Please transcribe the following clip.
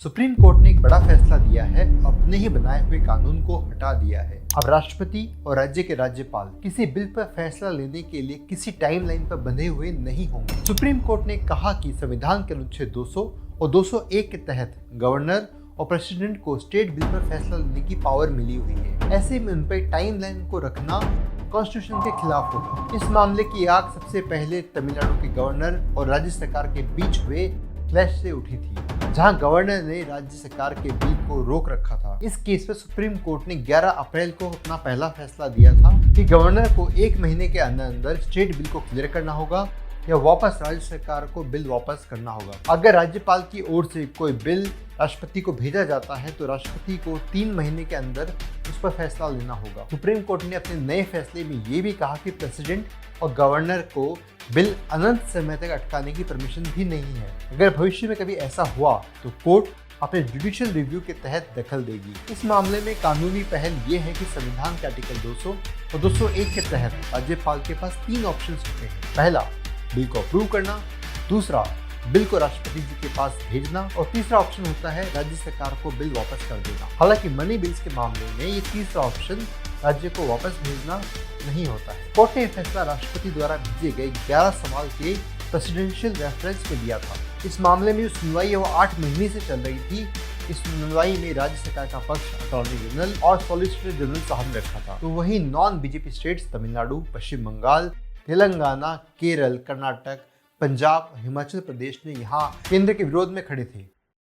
Supreme court ने एक बड़ा फैसला दिया है, अपने ही बनाए हुए कानून को हटा दिया है। अब राष्ट्रपति और राज्य के राज्यपाल किसी बिल पर फैसला लेने के लिए किसी टाइमलाइन पर बंधे हुए नहीं होंगे। सुप्रीम कोर्ट ने कहा कि संविधान के अनुच्छेद 200 और 201 के तहत गवर्नर और प्रेसिडेंट को स्टेट बिल पर फैसला लेने की पावर मिली हुई है। ऐसे में उन पर टाइमलाइन को रखना कॉन्स्टिट्यूशन के खिलाफ होगा। इस मामले की आग सबसे पहले तमिलनाडु के गवर्नर और राज्य सरकार के बीच हुए क्लैश से उठी थी, जहां गवर्नर ने राज्य सरकार के बिल को रोक रखा था। इस केस में सुप्रीम कोर्ट ने 11 अप्रैल को अपना पहला फैसला दिया था कि गवर्नर को 1 महीने के अंदर अंदर स्टेट बिल को क्लियर करना होगा या वापस राज्य सरकार को बिल वापस करना होगा। अगर राज्यपाल की ओर से कोई बिल राष्ट्रपति को भेजा जाता है तो राष्ट्रपति को 3 महीने के अंदर उस पर फैसला लेना होगा। सुप्रीम कोर्ट ने अपने नए फैसले में ये भी कहा कि प्रेसिडेंट और गवर्नर को बिल अनंत समय तक अटकाने की परमिशन भी नहीं है। अगर भविष्य में कभी ऐसा हुआ तो कोर्ट अपने जुडिशियल रिव्यू के तहत दखल देगी। इस मामले में कानूनी पहल ये है कि संविधान के आर्टिकल 200 और 201 के तहत राज्यपाल के पास 3 ऑप्शन होते हैं। पहला, बिल को अप्रूव करना, दूसरा, बिल को राष्ट्रपति जी के पास भेजना और तीसरा ऑप्शन होता है राज्य सरकार को बिल वापस कर देना। हालांकि मनी बिल्स के मामले में ये तीसरा ऑप्शन राज्य को वापस भेजना नहीं होता है। कोर्ट ने फैसला राष्ट्रपति द्वारा भेजे गए 11 सवाल के प्रेसिडेंशियल रेफरेंस में दिया था। इस मामले में जो सुनवाई है वो 8 महीने से चल रही थी। इस सुनवाई में राज्य सरकार का पक्ष अटॉर्नी जनरल और सॉलिसिटर जनरल साहब ने रखा था। तो वही नॉन बीजेपी स्टेट्स तमिलनाडु, पश्चिम बंगाल, तेलंगाना, केरल, कर्नाटक, पंजाब, हिमाचल प्रदेश ने यहाँ केंद्र के विरोध में खड़े थे।